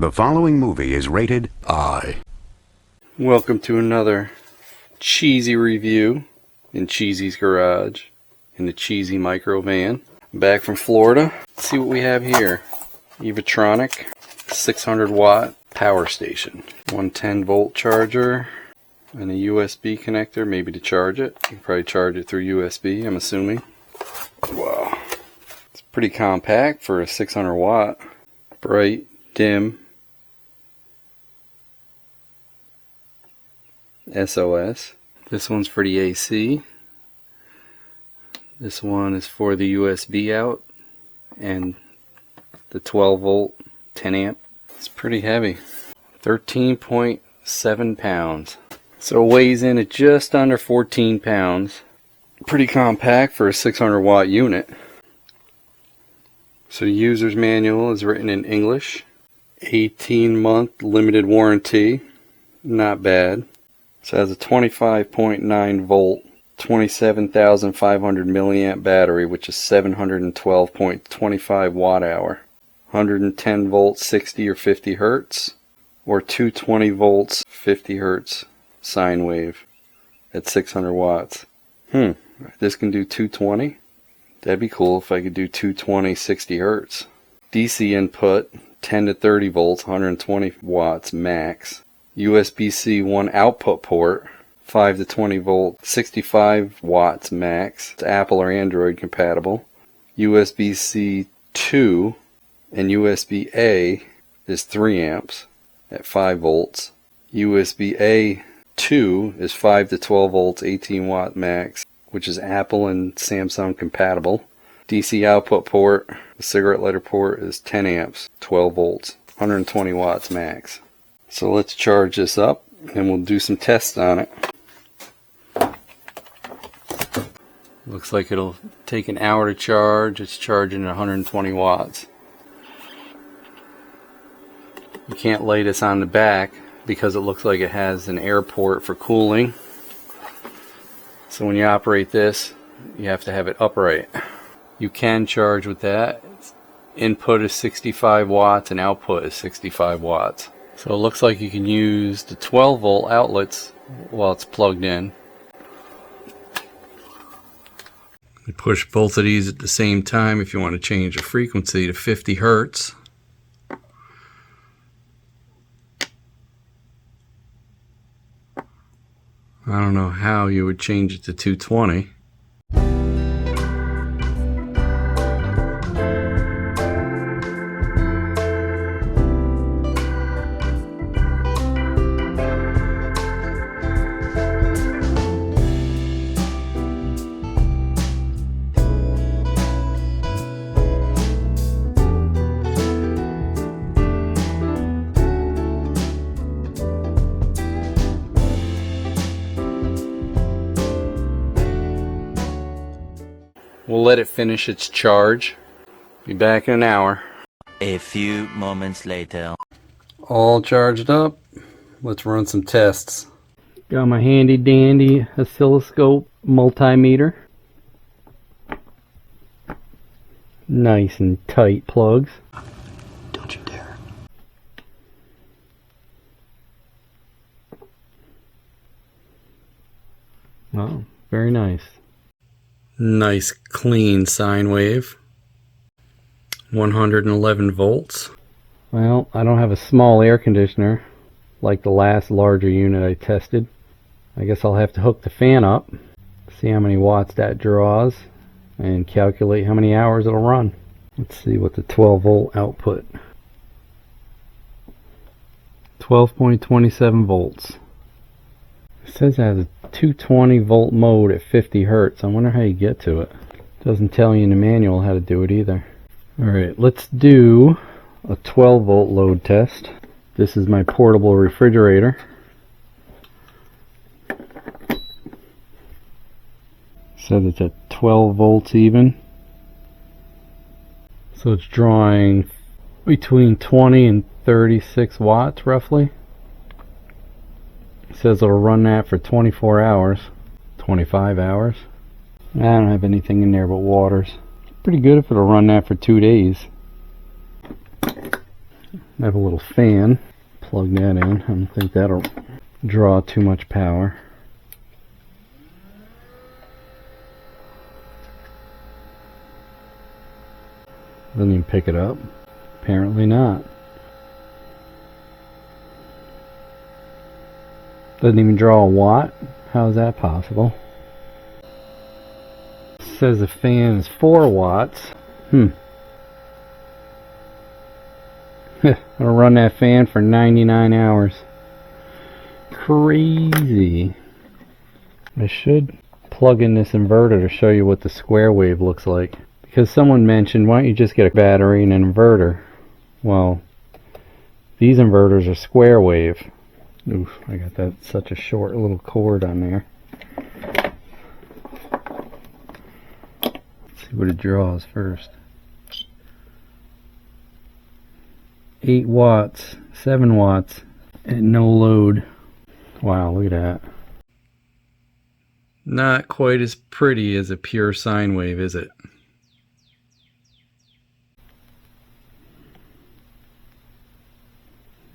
The following movie is rated I. Welcome to another Cheezy review in Cheezy's garage in the Cheezy micro van. Back from Florida. Let's see what we have here. EVATRONIC 600W power station. 110 volt charger and a USB connector maybe to charge it. You can probably charge it through USB, I'm assuming. Wow. It's pretty compact for a 600 watt. Bright, dim. SOS. This one's for the AC. This one is for the USB out and the 12 volt 10 amp. It's pretty heavy. 13.7 pounds. So it weighs in at just under 14 pounds. Pretty compact for a 600 watt unit. So the user's manual is written in English. 18-month limited warranty. Not bad. So it has a 25.9 volt, 27,500 milliamp battery, which is 712.25 watt hour. 110 volts, 60 or 50 hertz, or 220 volts, 50 hertz sine wave at 600 watts. This can do 220. That'd be cool if I could do 220, 60 hertz. DC input, 10 to 30 volts, 120 watts max. USBC 1 output port, 5 to 20 volt, 65 watts max. It's Apple or Android compatible. USBC 2 and USB A is 3 amps at 5 volts. USB A 2 is 5 to 12 volts, 18 watt max, which is Apple and Samsung compatible. DC output port, the cigarette lighter port, is 10 amps, 12 volts, 120 watts max. So let's charge this up and we'll do some tests on it. Looks like it'll take an hour to charge. It's charging at 120 watts. You can't lay this on the back because it looks like it has an air port for cooling. So when you operate this, you have to have it upright. You can charge with that. Input is 65 watts and output is 65 watts. So it looks like you can use the 12 volt outlets while it's plugged in. You push both of these at the same time if you want to change the frequency to 50 hertz. I don't know how you would change it to 220. We'll let it finish its charge. Be back in an hour. A few moments later. All charged up. Let's run some tests. Got my handy dandy oscilloscope multimeter. Nice and tight plugs. Don't you dare. Oh, very nice. Nice clean sine wave. 111 volts. Well, I don't have a small air conditioner like the last larger unit I tested. I guess I'll have to hook the fan up, see how many watts that draws, and calculate how many hours it'll run. Let's see what the 12 volt output. 12.27 volts. It says it has a 220 volt mode at 50 hertz. I wonder how you get to it. Doesn't tell you in the manual how to do it either. Alright, let's do a 12 volt load test. This is my portable refrigerator. Says it's at 12 volts even. So it's drawing between 20 and 36 watts roughly. It says it'll run that for 24 hours, 25 hours. I don't have anything in there but waters. Pretty good if it'll run that for 2 days. I have a little fan. Plug that in. I don't think that'll draw too much power. Doesn't even pick it up. Apparently not. Doesn't even draw a watt. How is that possible? It says the fan is 4 watts. I'll run that fan for 99 hours. Crazy. I should plug in this inverter to show you what the square wave looks like. Because someone mentioned, why don't you just get a battery and an inverter? Well, these inverters are square wave. Oof, I got that such a short little cord on there. Let's see what it draws first. 8 watts, 7 watts, and no load. Wow, look at that. Not quite as pretty as a pure sine wave, is it?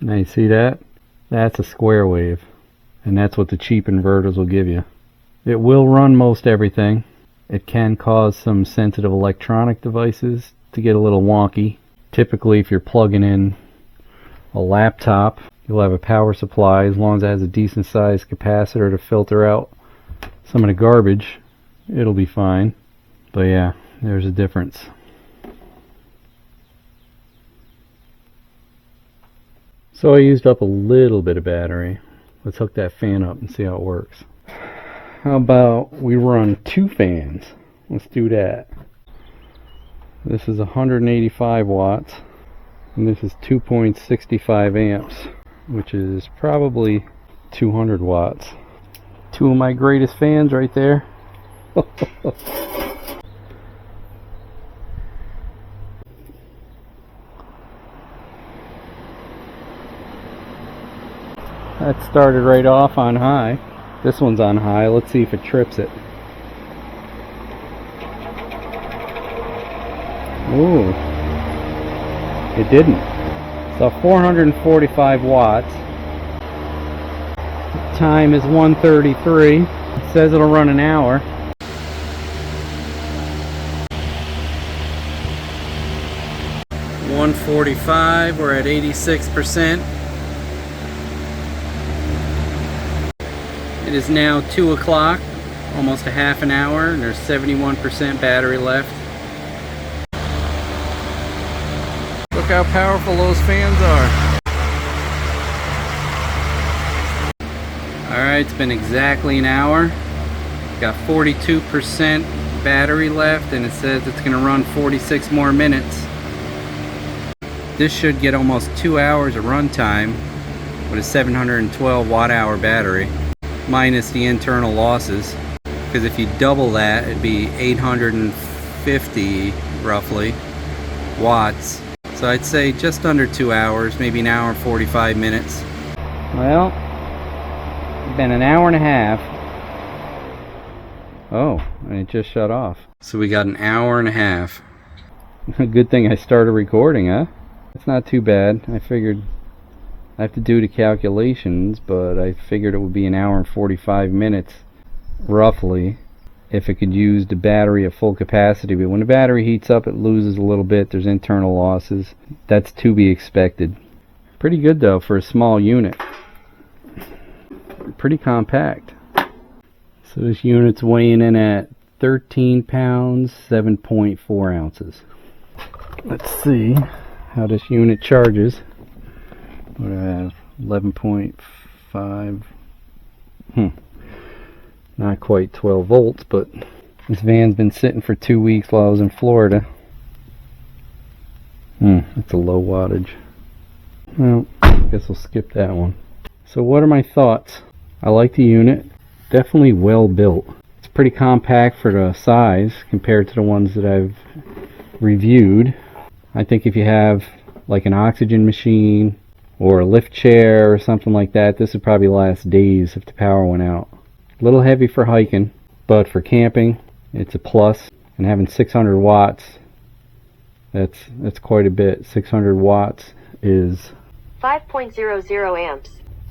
Now you see that? That's a square wave. And that's what the cheap inverters will give you. It will run most everything. It can cause some sensitive electronic devices to get a little wonky. Typically, if you're plugging in a laptop, you'll have a power supply. As long as it has a decent sized capacitor to filter out some of the garbage, it'll be fine. But yeah, there's a difference. So I used up a little bit of battery. Let's hook that fan up and see how it works. How about we run 2 fans? Let's do that. This is 185 watts, and this is 2.65 amps, which is probably 200 watts. 2 of my greatest fans right there. That started right off on high. This one's on high. Let's see if it trips it. Ooh, it didn't. So 445 watts. The time is 1:33. It says it'll run an hour. $145. We're at 86%. It is now 2 o'clock, almost a half an hour, and there's 71% battery left. Look how powerful those fans are. Alright, it's been exactly an hour. Got 42% battery left, and it says it's going to run 46 more minutes. This should get almost 2 hours of runtime with a 712 watt hour battery, minus the internal losses. Because if you double that, it'd be 850 roughly watts. So I'd say just under 2 hours, maybe an hour and 45 minutes. Well, it's been an hour and a half. Oh, and it just shut off. So we got an hour and a half. Good thing I started recording, huh? It's not too bad. I figured I have to do the calculations, but I figured it would be an hour and 45 minutes roughly if it could use the battery at full capacity. But when the battery heats up, it loses a little bit. There's internal losses. That's to be expected. Pretty good though for a small unit. Pretty compact. So this unit's weighing in at 13 pounds 7.4 ounces. Let's see how this unit charges. What do I have? 11.5. Not quite 12 volts, but this van's been sitting for 2 weeks while I was in Florida. That's a low wattage. Well, I guess we'll skip that one. So what are my thoughts? I like the unit. Definitely well built. It's pretty compact for the size compared to the ones that I've reviewed. I think if you have like an oxygen machine or a lift chair or something like that, this would probably last days if the power went out. A little heavy for hiking, but for camping it's a plus. And having 600 watts, that's quite a bit. 600 watts is 5.00 amps.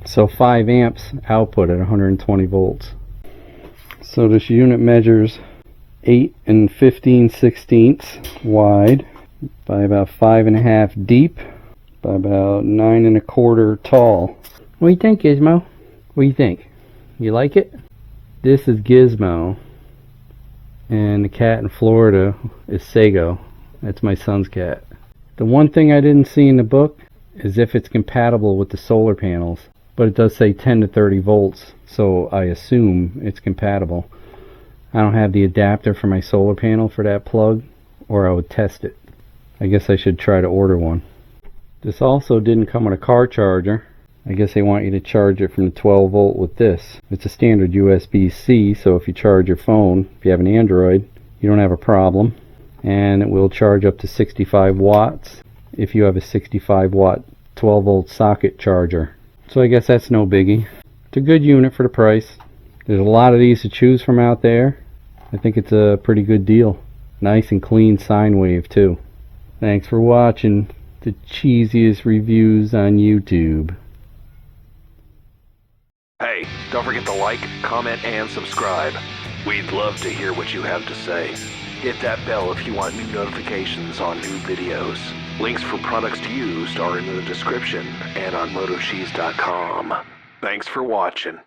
so 5 amps output at 120 volts. So this unit measures 8 15/16 wide by about 5.5 deep by about 9 1/4 tall. What do you think, Gizmo? What do you think? You like it? This is Gizmo, and the cat in Florida is Sago. That's my son's cat. The one thing I didn't see in the book is if it's compatible with the solar panels, but it does say 10 to 30 volts, so I assume it's compatible. I don't have the adapter for my solar panel for that plug, or I would test it. I guess I should try to order one. This also didn't come with a car charger. I guess they want you to charge it from the 12 volt with this. It's a standard USB-C, so if you charge your phone, if you have an Android, you don't have a problem. And it will charge up to 65 watts if you have a 65 watt 12 volt socket charger. So I guess that's no biggie. It's a good unit for the price. There's a lot of these to choose from out there. I think it's a pretty good deal. Nice and clean sine wave too. Thanks for watching the cheesiest reviews on YouTube. Hey, don't forget to like, comment, and subscribe. We'd love to hear what you have to say. Hit that bell if you want new notifications on new videos. Links for products used are in the description and on MotoCheez.com. Thanks for watching.